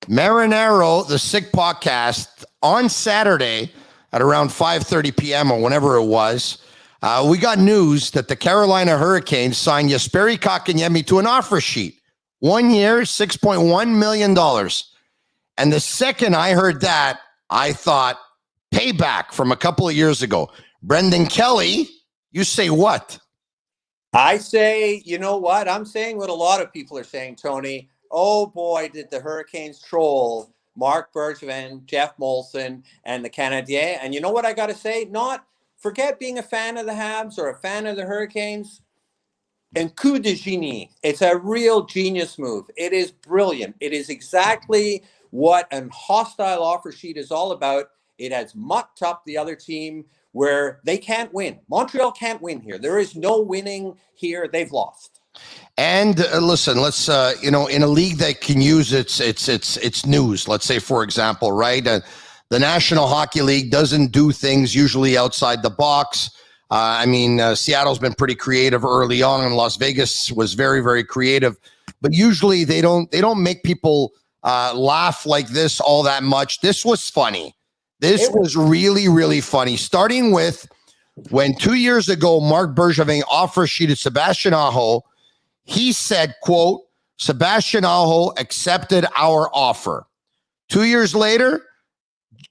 Marinero, the Sick Podcast, on Saturday at around 5:30 p.m. or whenever it was, we got news that the Carolina Hurricanes signed Jesperi Kotkaniemi to an offer sheet. 1 year, $6.1 million. And the second I heard that, I thought, payback from a couple of years ago. Brendan Kelly, you say what? I say, you know what? I'm saying what a lot of people are saying, Tony. Oh boy, did the Hurricanes troll Marc Bergevin, Jeff Molson, and the Canadiens. And you know what I got to say? Forget being a fan of the Habs or a fan of the Hurricanes. Un coup de génie. It's a real genius move. It is brilliant. It is exactly what a hostile offer sheet is all about. It has mucked up the other team where they can't win. Montreal can't win here. There is no winning here. They've lost. And listen, let's in a league that can use its news. Let's say, for example, right, the National Hockey League doesn't do things usually outside the box. Seattle's been pretty creative early on, and Las Vegas was very, very creative. But usually they don't make people laugh like this all that much. This was funny. This was really, really funny. Starting with when 2 years ago, Marc Bergevin offer sheeted Sebastian Aho. He said, quote, Sebastian Aho accepted our offer. 2 years later,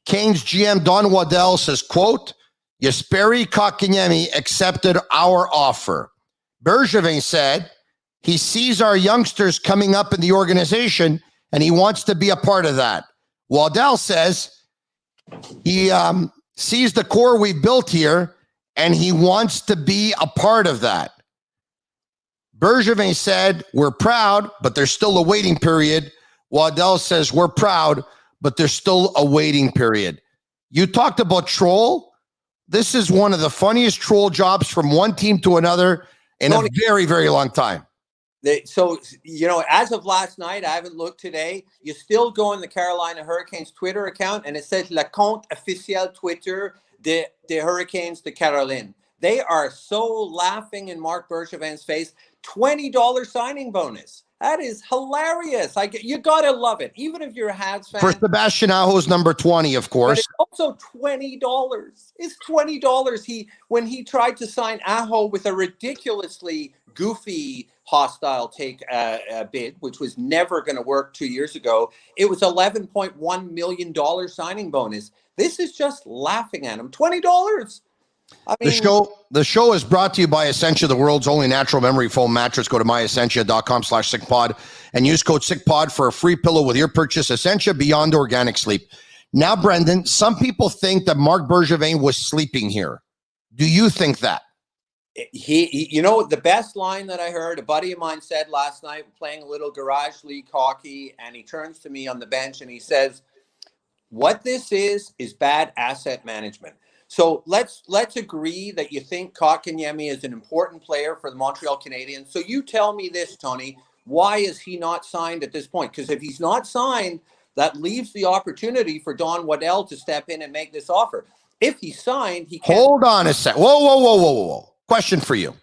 Canes GM Don Waddell says, quote, Jesperi Kotkaniemi accepted our offer. Bergevin said he sees our youngsters coming up in the organization and he wants to be a part of that. Waddell says he sees the core we've built here and he wants to be a part of that. Bergevin said, we're proud, but there's still a waiting period. Waddell says, we're proud, but there's still a waiting period. You talked about troll. This is one of the funniest troll jobs from one team to another in a very, very long time. So, as of last night, I haven't looked today. You still go on the Carolina Hurricanes Twitter account, and it says Le Compte Officiel Twitter des Hurricanes de Caroline. They are so laughing in Marc Bergevin's face. $20 signing bonus. That is hilarious. You gotta love it, even if you're a Habs fan. For Sebastian Aho's number 20, of course. But it's also $20. It's $20. When he tried to sign Aho with a ridiculously goofy hostile take bid, which was never going to work 2 years ago, it was $11.1 million signing bonus. This is just laughing at him. $20. The show is brought to you by Essentia, the world's only natural memory foam mattress. Go to myessentia.com/sickpod and use code sickpod for a free pillow with your purchase. Essentia, beyond organic sleep. Now, Brendan, some people think that Marc Bergevin was sleeping here. Do you think that? The best line that I heard, a buddy of mine said last night, playing a little garage league hockey, and he turns to me on the bench and he says, what this is bad asset management. So let's agree that you think Kotkaniemi is an important player for the Montreal Canadiens. So you tell me this, Tony, why is he not signed at this point? Because if he's not signed, that leaves the opportunity for Don Waddell to step in and make this offer. If he's signed, he can't. Hold on a sec. Whoa. Question for you.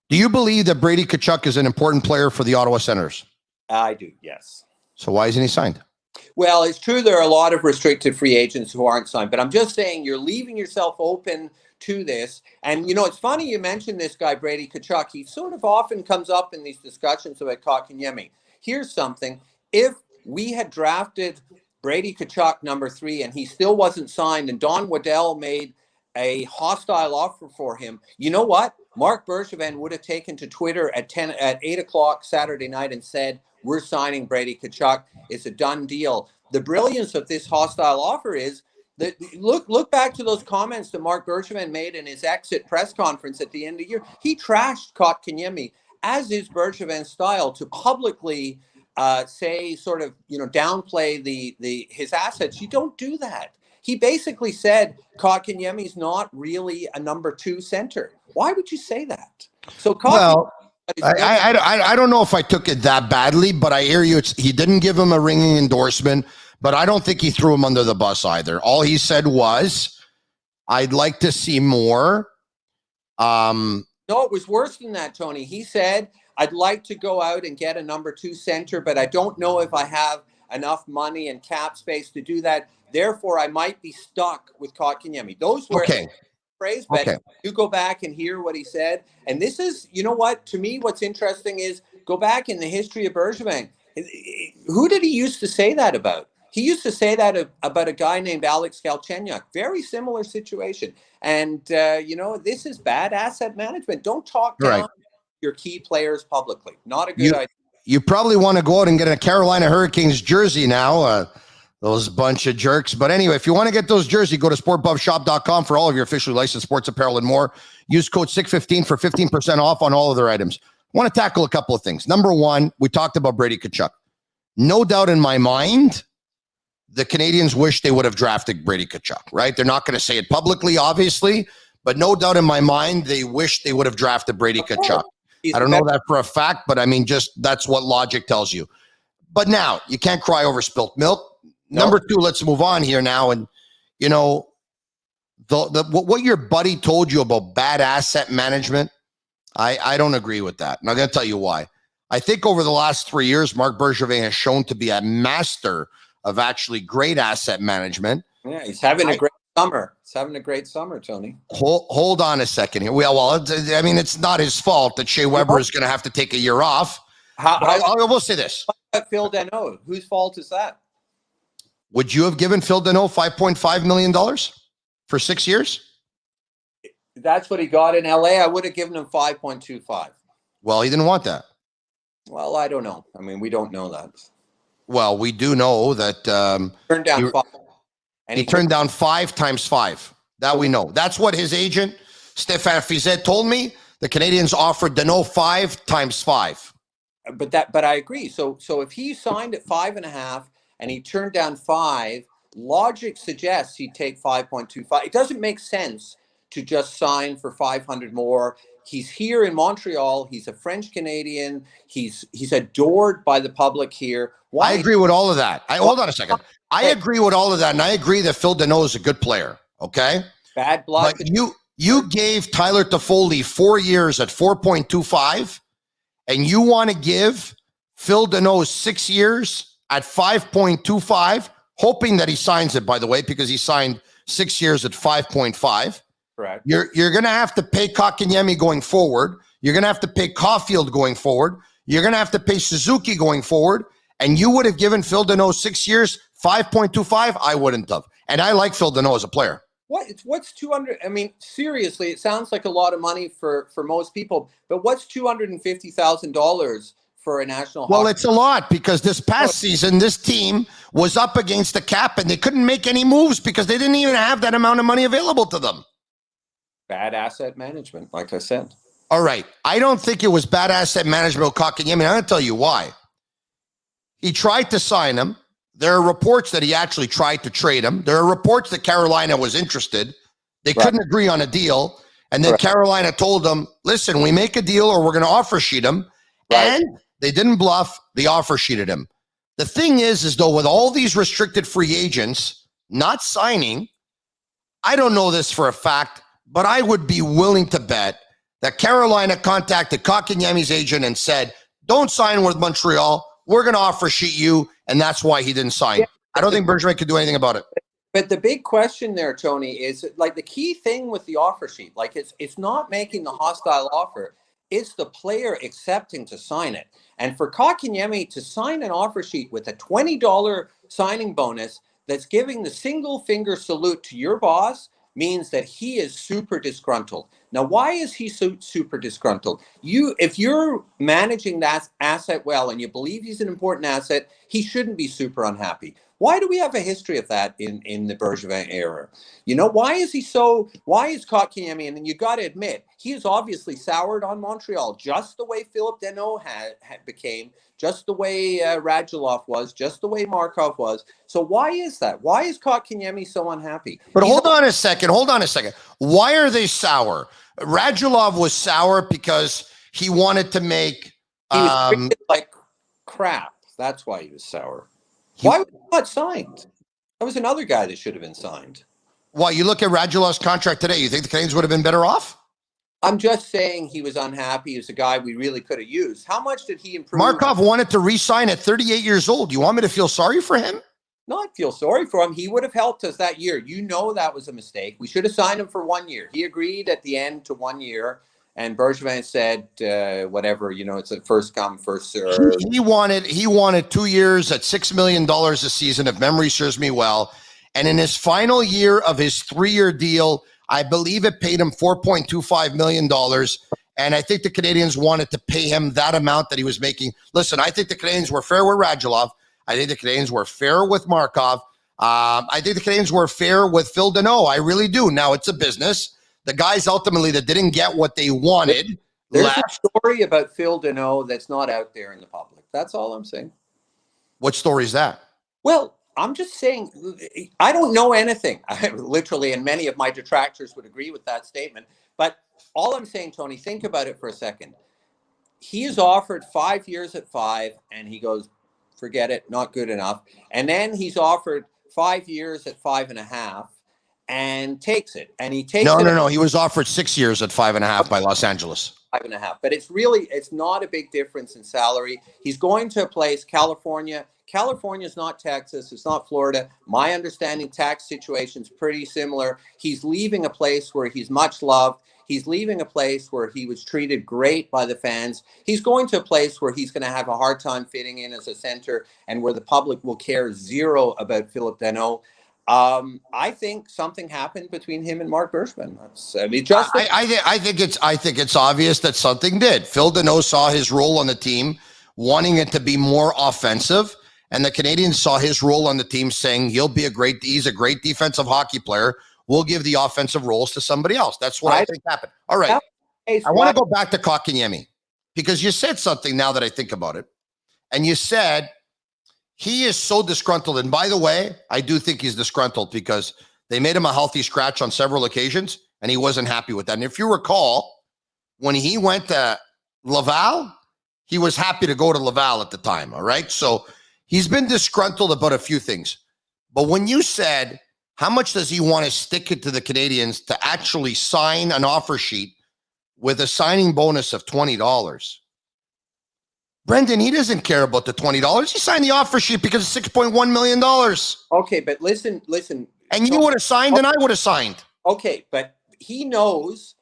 Do you believe that Brady Tkachuk is an important player for the Ottawa Senators? I do, yes. So why isn't he signed? Well, it's true there are a lot of restricted free agents who aren't signed, but I'm just saying you're leaving yourself open to this. And, it's funny you mentioned this guy, Brady Tkachuk. He sort of often comes up in these discussions about Kotkaniemi. Here's something. If we had drafted Brady Tkachuk number 3 and he still wasn't signed and Don Waddell made a hostile offer for him, you know what? Marc Bergevin would have taken to Twitter at 8 o'clock Saturday night and said, we're signing Brady Tkachuk. It's a done deal. The brilliance of this hostile offer is that look back to those comments that Marc Bergevin made in his exit press conference at the end of the year. He trashed Kotkaniemi, as is Bergevin's style, to publicly say, sort of, downplay his assets. You don't do that. He basically said Kotkaniemi's not really a number 2 center. Why would you say that? So I don't know if I took it that badly, but I hear you. He didn't give him a ringing endorsement, but I don't think he threw him under the bus either. All he said was, I'd like to see more. No, it was worse than that, Tony. He said, I'd like to go out and get a number 2 center, but I don't know if I have enough money and cap space to do that. Therefore, I might be stuck with Kotkaniemi. Those were Okay. phrase, but Okay. you go back and hear what he said. And this is, you know what, to me, what's interesting is go back in the history of Bergevin. Who did he used to say that about? He used to say that about a guy named Alex Galchenyuk. Very similar situation. And, this is bad asset management. Don't talk All right. down your key players publicly. Not a good You idea. you probably want to go out and get a Carolina Hurricanes jersey now. Those bunch of jerks. But anyway, if you want to get those jerseys, go to sportbuffshop.com for all of your officially licensed sports apparel and more. Use code 615 for 15% off on all of their items. I want to tackle a couple of things. Number one, we talked about Brady Tkachuk. No doubt in my mind, the Canadians wish they would have drafted Brady Tkachuk, right? They're not going to say it publicly, obviously, but no doubt in my mind, they wish they would have drafted Brady Tkachuk. I don't know that for a fact, but I mean, just that's what logic tells you. But now, you can't cry over spilt milk. Number two, let's move on here now. And, what your buddy told you about bad asset management, I don't agree with that. And I'm going to tell you why. I think over the last 3 years, Marc Bergevin has shown to be a master of actually great asset management. Yeah, he's having a great summer. He's having a great summer, Tony. Hold on a second here. It's not his fault that Shea Weber is going to have to take a year off. I will say this. Phil Danault, whose fault is that? Would you have given Phil Danault $5.5 million for 6 years? That's what he got in LA. I would have given him 5.25. Well, he didn't want that. Well, I don't know. I mean, we don't know that. Well, we do know that turned down 5. And he turned down 5 times 5. That we know. That's what his agent, Stéphane Fizet, told me. The Canadians offered Danault 5 times 5. But I agree. So if he signed at 5.5 and he turned down 5, logic suggests he'd take 5.25. It doesn't make sense to just sign for 500 more. He's here in Montreal. He's a French Canadian. He's adored by the public here. Why? I agree with all of that. Hold on a second. I agree with all of that, and I agree that Phil Danault is a good player. Okay, bad blood. But you gave Tyler Toffoli 4 years at 4.25, and you want to give Phil Danault 6 years at 5.25, hoping that he signs it. By the way, because he signed 6 years at 5.5. Correct. You're going to have to pay Kotkaniemi going forward. You're going to have to pay Caulfield going forward. You're going to have to pay Suzuki going forward. And you would have given Phil Danault 6 years, 5.25. I wouldn't have. And I like Phil Danault as a player. What's 200? I mean, seriously, it sounds like a lot of money for most people. But what's $250,000 for a national? Well, it's a lot because this past season, this team was up against the cap and they couldn't make any moves because they didn't even have that amount of money available to them. Bad asset management, like I said. All right. I don't think it was bad asset management with Kotkaniemi. I'm going to tell you why. He tried to sign him. There are reports that he actually tried to trade him. There are reports that Carolina was interested. They couldn't agree on a deal. And then Carolina told them, listen, we make a deal or we're going to offer sheet him. And they didn't bluff. They offer sheeted him. The thing is though, with all these restricted free agents not signing, I don't know this for a fact, but I would be willing to bet that Carolina contacted Kotkaniemi's agent and said, don't sign with Montreal. We're going to offer sheet you. And that's why he didn't sign. Yeah, I don't think Bergevin could do anything about it. But the big question there, Tony, is like the key thing with the offer sheet. Like it's not making the hostile offer. It's the player accepting to sign it. And for Kotkaniemi to sign an offer sheet with a $20 signing bonus that's giving the single finger salute to your boss means that he is super disgruntled. Now, why is he so super disgruntled? If you're managing that asset well and you believe he's an important asset, he shouldn't be super unhappy. Why do we have a history of that in the Bergevin era? Why is Kotkaniemi, and you got to admit, he is obviously soured on Montreal, just the way Philip Danault became, just the way Radulov was, just the way Markov was. So why is that? Why is Kotkaniemi so unhappy? But hold on a second. Why are they sour? Radulov was sour because he wanted to make... He was treated like crap. That's why he was sour. Why was he not signed? That was another guy that should have been signed. Why, you look at Radulov's contract today, you think the Canadians would have been better off? I'm just saying he was unhappy. He was a guy we really could have used. How much did he improve? Markov wanted to re-sign at 38 years old. You want me to feel sorry for him? Not feel sorry for him. He would have helped us that year. You know that was a mistake. We should have signed him for 1 year. He agreed at the end to 1 year, and Bergevin said, "Whatever, it's a first come, first serve." He wanted 2 years at $6 million a season, if memory serves me well. And in his final year of his 3-year deal, I believe it paid him $4.25 million. And I think the Canadians wanted to pay him that amount that he was making. Listen, I think the Canadians were fair with Radulov. I think the Canadians were fair with Markov. I think the Canadians were fair with Phil Deneau. I really do. Now, it's a business. The guys ultimately that didn't get what they wanted There's left. a story about Phil Deneau that's not out there in the public. That's all I'm saying. What story is that? Well, I'm just saying, I don't know anything. Literally, and many of my detractors would agree with that statement. But all I'm saying, Tony, think about it for a second. He is offered 5 years at 5, and he goes, forget it, not good enough. And then he's offered 5 years at 5.5 and takes it. And he takes it. No. He was offered 6 years at 5.5 by Los Angeles. 5.5. But it's not a big difference in salary. He's going to a place, California. California is not Texas. It's not Florida. My understanding, tax situation's pretty similar. He's leaving a place where he's much loved. He's leaving a place where he was treated great by the fans. He's going to a place where he's going to have a hard time fitting in as a center and where the public will care zero about Philip Deneau. I think something happened between him and Mark Bergevin. I think it's obvious that something did. Phil Deneau saw his role on the team, wanting it to be more offensive, and the Canadians saw his role on the team, saying he's a great defensive hockey player. We'll give the offensive roles to somebody else. That's what I think happened. All right. I want to go back to Kotkaniemi because you said something now that I think about it. And you said he is so disgruntled. And by the way, I do think he's disgruntled because they made him a healthy scratch on several occasions and he wasn't happy with that. And if you recall, when he went to Laval, he was happy to go to Laval at the time. All right. So he's been disgruntled about a few things. But when you said, how much does he want to stick it to the Canadians to actually sign an offer sheet with a signing bonus of $20? Brendan, he doesn't care about the $20. He signed the offer sheet because it's $6.1 million. Okay, but listen. And you would have signed and I would have signed. Okay, but he knows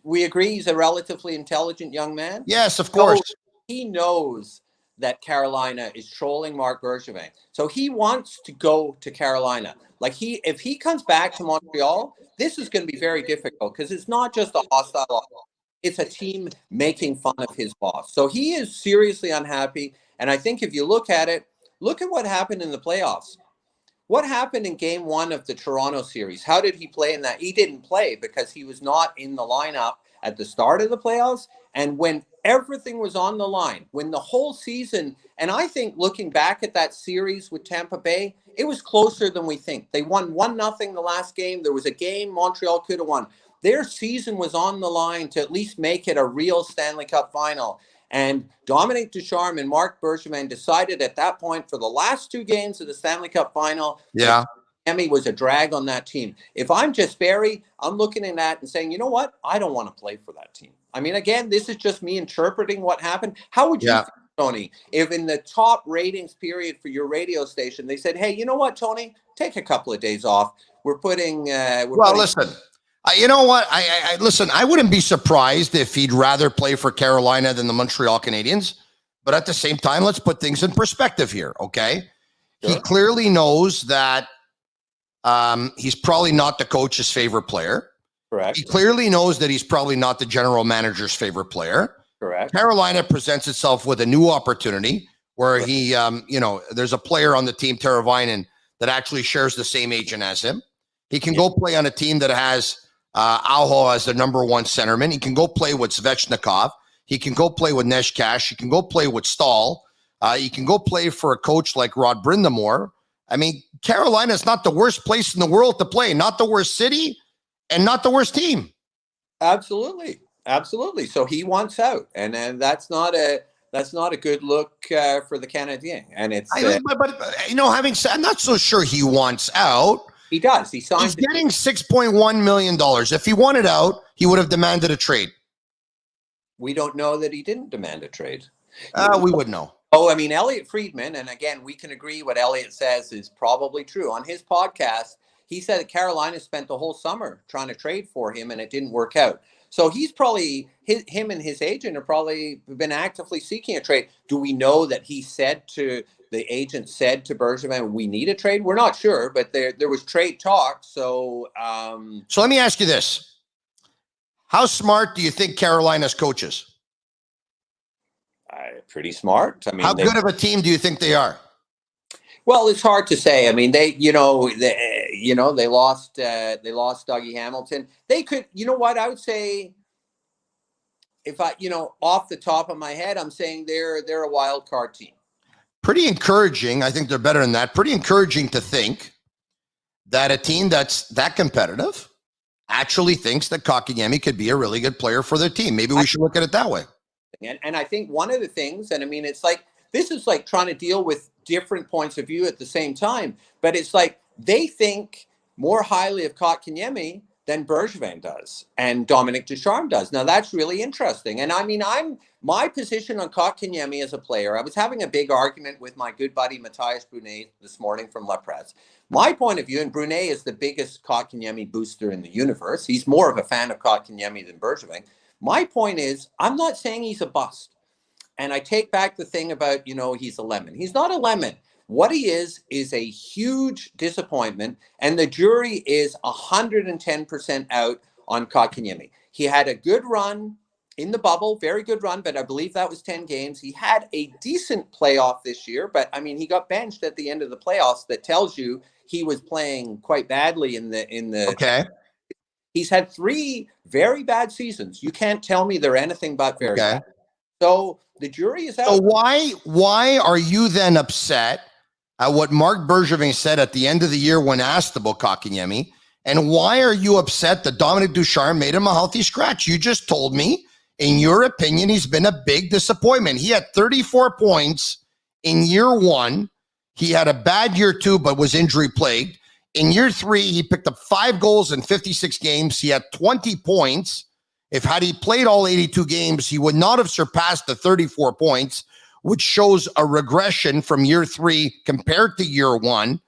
we agree he's a relatively intelligent young man. Yes, of course. So he knows that Carolina is trolling Mark Bergevin. So he wants to go to Carolina. If he comes back to Montreal, this is going to be very difficult because it's not just a hostile, it's a team making fun of his boss. So he is seriously unhappy. And I think if you look at what happened in the playoffs. What happened in game 1 of the Toronto series? How did he play in that? He didn't play because he was not in the lineup at the start of the playoffs. And when everything was on the line, when the whole season, and I think looking back at that series with Tampa Bay, it was closer than we think. They won 1-0 the last game. There was a game Montreal could have won. Their season was on the line to at least make it a real Stanley Cup final. And Dominic Ducharme and Mark Bergevin decided at that point for the last 2 games of the Stanley Cup final, Kotkaniemi was a drag on that team. If I'm just Barry, I'm looking at that and saying, you know what? I don't want to play for that team. I mean, again, this is just me interpreting what happened. How would you feel, Tony, if in the top ratings period for your radio station, they said, hey, you know what, Tony? Take a couple of days off. Listen. You know what? Listen, I wouldn't be surprised if he'd rather play for Carolina than the Montreal Canadiens. But at the same time, let's put things in perspective here, okay? Sure. He clearly knows that he's probably not the coach's favorite player. Correct. He clearly knows that he's probably not the general manager's favorite player. Correct. Carolina presents itself with a new opportunity where he, there's a player on the team, Teravainen, that actually shares the same agent as him. He can go play on a team that has Aho as the number 1 centerman. He can go play with Svechnikov. He can go play with Neshkash. He can go play with Stahl. He can go play for a coach like Rod Brindamore. I mean, Carolina is not the worst place in the world to play, not the worst city and not the worst team. Absolutely. So he wants out. And then that's not a good look for the Canadiens. And it's having said, I'm not so sure he wants out. He does. He's getting $6.1 million. If he wanted out, he would have demanded a trade? We don't know that he didn't demand a trade. We would know. Oh, I mean, Elliot Friedman, and again, we can agree what Elliot says is probably true. On his podcast, he said that Carolina spent the whole summer trying to trade for him, and it didn't work out. So he's probably, him and his agent have probably been actively seeking a trade. Do we know that the agent said to Bergevin, we need a trade? We're not sure, but there was trade talk. So, so let me ask you this. How smart do you think Carolina's coach is? Pretty smart. I mean, how good of a team do you think they are? Well, it's hard to say. I mean, they lost Dougie Hamilton. They could, you know what, I would say, if I, off the top of my head, I'm saying they're a wild card team. Pretty encouraging. I think they're better than that. Pretty encouraging to think that a team that's that competitive actually thinks that Kotkaniemi could be a really good player for their team. Maybe we should look at it that way. And I think one of the things, and I mean, it's like, this is like trying to deal with different points of view at the same time, but it's like they think more highly of Kotkaniemi than Bergevin does and Dominic Ducharme does. Now, that's really interesting. And I mean, my position on Kotkaniemi as a player, I was having a big argument with my good buddy Matthias Brunet this morning from La Presse. My point of view, and Brunet is the biggest Kotkaniemi booster in the universe. He's more of a fan of Kotkaniemi than Bergevin. My point is, I'm not saying he's a bust. And I take back the thing about, he's a lemon. He's not a lemon. What he is a huge disappointment. And the jury is 110% out on Kotkaniemi. He had a good run in the bubble, very good run, but I believe that was 10 games. He had a decent playoff this year, but I mean, he got benched at the end of the playoffs. That tells you he was playing quite badly in the. Okay. He's had 3 very bad seasons. You can't tell me they're anything but very bad. So the jury is out. So why are you then upset at what Marc Bergevin said at the end of the year when asked about Kotkaniemi? And why are you upset that Dominic Ducharme made him a healthy scratch? You just told me, in your opinion, he's been a big disappointment. He had 34 points in year 1. He had a bad year 2, but was injury plagued. In year 3, he picked up 5 goals in 56 games. He had 20 points. Had he played all 82 games, he would not have surpassed the 34 points, which shows a regression from year 3 compared to year 1.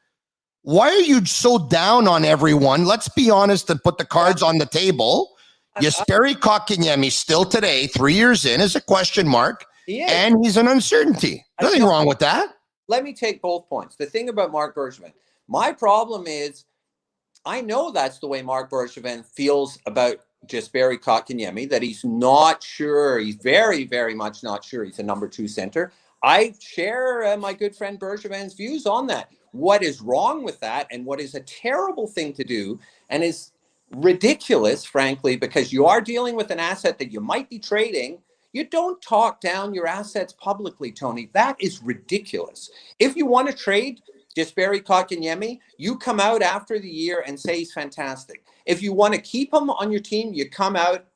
Why are you so down on everyone? Let's be honest and put the cards on the table. Jesperi Kotkaniemi still today, 3 years in, is a question mark, and he's an uncertainty. Nothing wrong with that. Let me take both points. The thing about Marc Bergevin, my problem is, I know that's the way Marc Bergevin feels about Jesperi Kotkaniemi, that he's not sure. He's very, very much not sure he's a number 2 center. I share my good friend Bergevin's views on that. What is wrong with that, and what is a terrible thing to do, and is ridiculous, frankly, because you are dealing with an asset that you might be trading. You don't talk down your assets publicly, Tony. That is ridiculous. If you want to trade Jesperi Kotkaniemi, you come out after the year and say he's fantastic. If you want to keep him on your team, you come out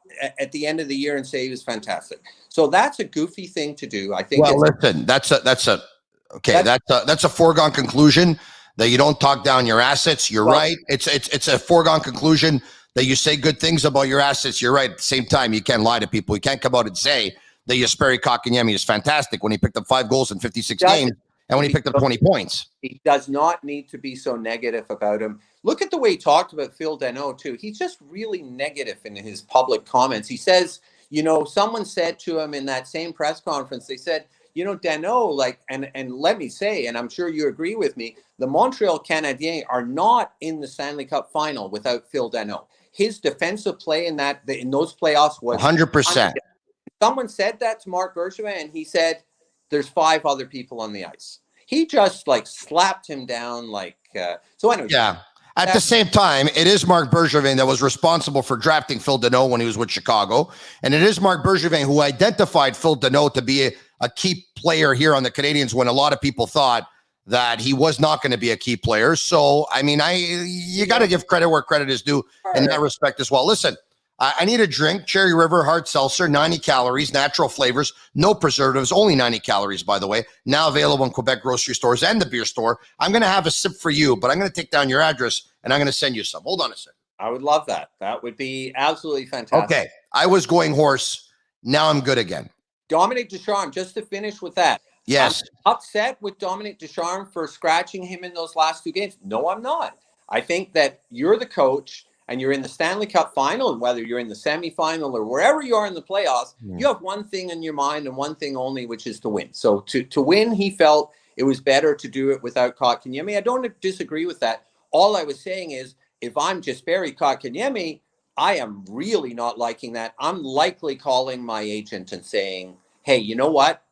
at the end of the year and say he was fantastic. So that's a goofy thing to do. I think. Well, listen, that's a foregone conclusion that you don't talk down your assets. You're right. It's a foregone conclusion that you say good things about your assets. You're right. At the same time, you can't lie to people. You can't come out and say that Jesperi Kotkaniemi is fantastic when he picked up 5 goals in 56 games. And when he picked up 20 points. He does not need to be so negative about him. Look at the way he talked about Phil Danault, too. He's just really negative in his public comments. He says, someone said to him in that same press conference, they said, Danault, and let me say, and I'm sure you agree with me, the Montreal Canadiens are not in the Stanley Cup final without Phil Danault. His defensive play in those playoffs was 100%. Someone said that to Marc Bergevin, and he said, there's 5 other people on the ice. He just slapped him down so anyway. Yeah. At the same time, it is Marc Bergevin that was responsible for drafting Phil Danault when he was with Chicago. And it is Marc Bergevin who identified Phil Danault to be a key player here on the Canadiens when a lot of people thought that he was not going to be a key player. So, I mean, you got to give credit where credit is due in that respect as well. Listen, I need a drink, Cherry River Hard Seltzer, 90 calories, natural flavors, no preservatives, only 90 calories, by the way, now available in Quebec grocery stores and the beer store. I'm going to have a sip for you, but I'm going to take down your address and I'm going to send you some. Hold on a second. I would love that. That would be absolutely fantastic. Okay. I was going horse. Now I'm good again. Dominic Ducharme, just to finish with that. Yes. I'm upset with Dominic Ducharme for scratching him in those last 2 games. No, I'm not. I think that you're the coach and you're in the Stanley Cup final, and whether you're in the semifinal or wherever you are in the playoffs, you have one thing in your mind and one thing only, which is to win. So to win, he felt it was better to do it without Kotkaniemi. I don't disagree with that. All I was saying is, if I'm just Barry Kotkaniemi, I am really not liking that. I'm likely calling my agent and saying, hey, you know what?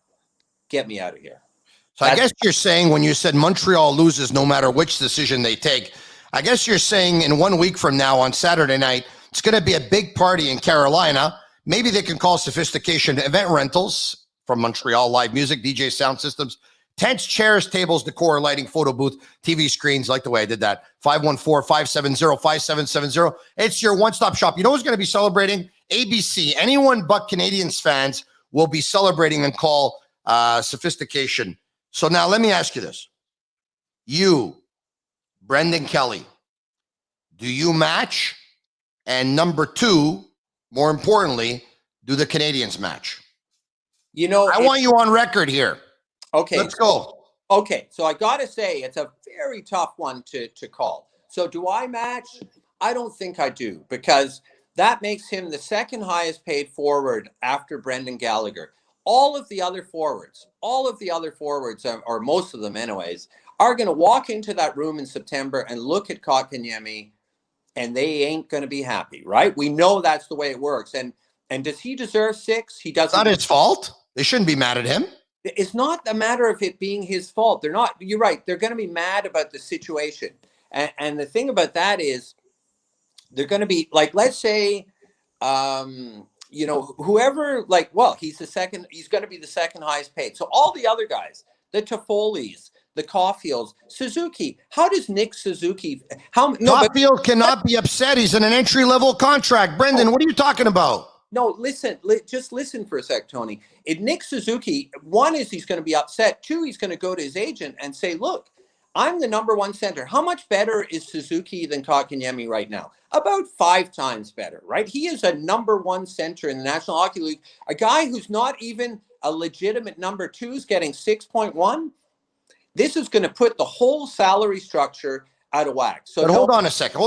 Get me out of here. So I guess you're saying when you said Montreal loses no matter which decision they take, I guess you're saying in 1 week from now on Saturday night, it's going to be a big party in Carolina. Maybe they can call Sophistication Event Rentals from Montreal, live music, DJ sound systems, tents, chairs, tables, decor, lighting, photo booth, TV screens. Like the way I did that. 514-570-5770. It's your one-stop shop. You know who's going to be celebrating? ABC. Anyone but Canadians fans will be celebrating and call Sophistication. So now let me ask you this. You, Brendan Kelly, do you match? And number two, more importantly, do the Canadians match? You know, I want you on record here. Okay. Let's go. Okay. So I got to say, it's a very tough one to call. So do I match? I don't think I do, because that makes him the second highest paid forward after Brendan Gallagher. All of the other forwards, or most of them anyways, are going to walk into that room in September and look at Kotkaniemi, and they ain't going to be happy, right? We know that's the way it works. And does he deserve 6? He doesn't. It's not his fault. They shouldn't be mad at him. It's not a matter of it being his fault. They're not. You're right. They're going to be mad about the situation. And the thing about that is, they're going to be like, let's say, whoever, he's going to be the second highest paid. So all the other guys, the Toffoli's, the Caulfields, Suzuki. How does Nick Suzuki? Caulfield cannot be upset. He's in an entry-level contract. Brendan, what are you talking about? No, listen. Just listen for a sec, Tony. Nick Suzuki, one is he's going to be upset. Two, he's going to go to his agent and say, look, I'm the number one center. How much better is Suzuki than Kotkaniemi right now? About 5 times better, right? He is a number one center in the National Hockey League. A guy who's not even a legitimate number 2 is getting 6.1. This is going to put the whole salary structure out of whack. So hold on a second.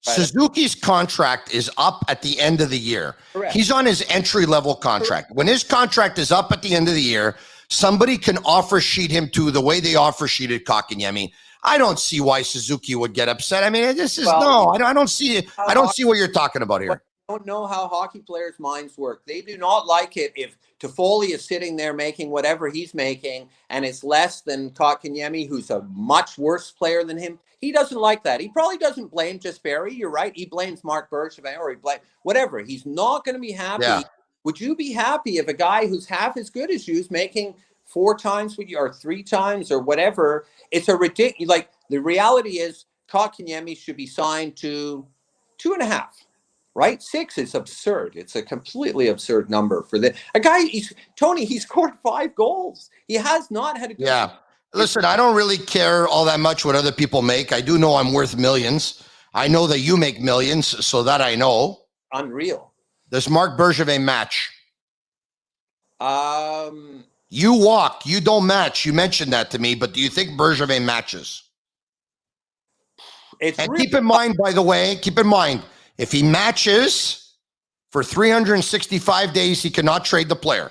Right. Suzuki's contract is up at the end of the year. Correct. He's on his entry-level contract. When his contract is up at the end of the year, somebody can offer sheet him to the way they offer sheeted Kotkaniemi. I don't see why Suzuki would get upset. I mean, this is I don't see it. I don't see what you're talking about here. I don't know how hockey players' minds work. They do not like it if Toffoli is sitting there making whatever he's making and it's less than Kotkaniemi, who's a much worse player than him. He doesn't like that. He probably doesn't blame just Barry. You're right. He blames Mark Bergevin, or he blames whatever. He's not going to be happy. Yeah. Would you be happy if a guy who's half as good as you is making 4 times what you, or 3 times or whatever? It's a ridiculous. Like, the reality is Kotkaniemi should be signed to 2.5. Right? 6 is absurd. It's a completely absurd number for a guy. He scored 5 goals. He has not had a good. Yeah. Listen, I don't really care all that much what other people make. I do know I'm worth millions. I know that you make millions, so that I know. Unreal. Does Mark Bergevin match? You walk. You don't match. You mentioned that to me, but do you think Bergevin matches? Keep in mind, by the way, if he matches for 365 days, he cannot trade the player.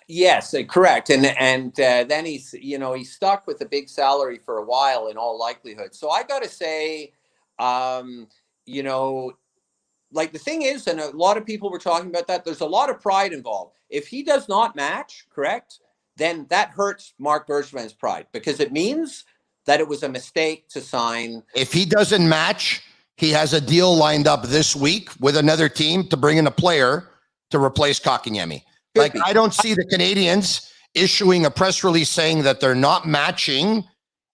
Yes, correct. And then he's stuck with a big salary for a while in all likelihood. So I got to say, the thing is, and a lot of people were talking about that, there's a lot of pride involved. If he does not match, correct, then that hurts Mark Bergevin's pride, because it means that it was a mistake to sign. If he doesn't match, he has a deal lined up this week with another team to bring in a player to replace Kotkaniemi. I don't see the Canadians issuing a press release saying that they're not matching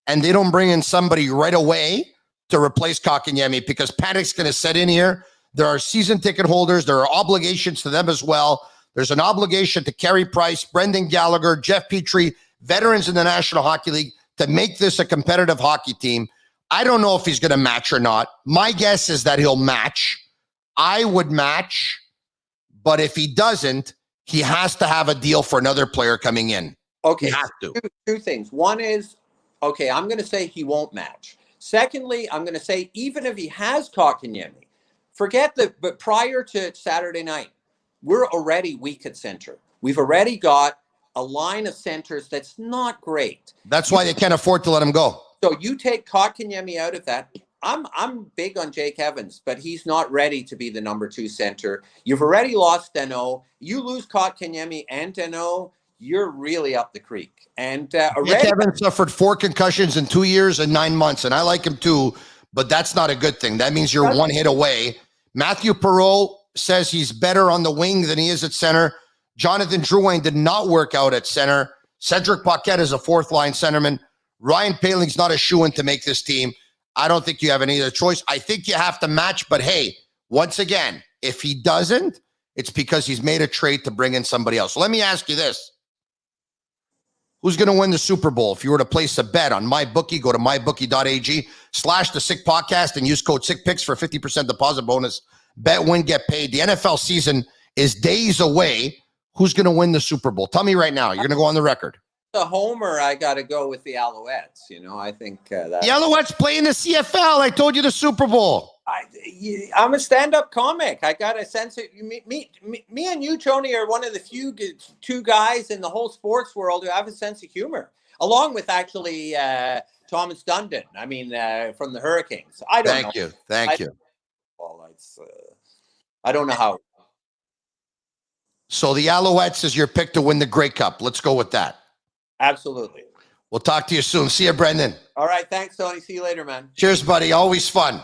and they don't bring in somebody right away to replace Kotkaniemi, because panic's going to set in here. There are season ticket holders. There are obligations to them as well. There's an obligation to Carey Price, Brendan Gallagher, Jeff Petrie, veterans in the National Hockey League, to make this a competitive hockey team. I don't know if he's going to match or not. My guess is that he'll match. I would match, but if he doesn't, he has to have a deal for another player coming in. Okay, he has to. Two things. One is, okay, I'm going to say he won't match. Secondly, I'm going to say even if he has Kotkaniemi, forget that. But prior to Saturday night, we're already weak at center. We've already got a line of centers that's not great. That's why they can't afford to let him go. So you take Kotkaniemi out of that. I'm big on Jake Evans, but he's not ready to be the number 2 center. You've already lost Danault. You lose Kotkaniemi and Danault, you're really up the creek. And Jake Evans suffered 4 concussions in 2 years and 9 months, and I like him too, but that's not a good thing. That means you're one hit away. Matthew Perreault says he's better on the wing than he is at center. Jonathan Drouin did not work out at center. Cedric Paquette is a 4th-line centerman. Ryan Poehling's not a shoo-in to make this team. I don't think you have any other choice. I think you have to match, but hey, once again, if he doesn't, it's because he's made a trade to bring in somebody else. So let me ask you this. Who's going to win the Super Bowl? If you were to place a bet on MyBookie, go to mybookie.ag/the Sick Podcast and use code SickPicks for 50% deposit bonus. Bet, win, get paid. The NFL season is days away. Who's going to win the Super Bowl? Tell me right now. You're going to go on the record. The homer, I got to go with the Alouettes. You know, I think that the Alouettes play in the CFL. I told you the Super Bowl. I'm a stand-up comic. I got a sense of me and you, Tony, are one of the few 2 guys in the whole sports world who have a sense of humor, along with actually Thomas Dundon. I mean, from the Hurricanes. I don't know. Thank you. Well, I don't know how. So the Alouettes is your pick to win the Grey Cup. Let's go with that. Absolutely. We'll talk to you soon. See you, Brendan. All right. Thanks, Tony. See you later, man. Cheers, buddy. Always fun.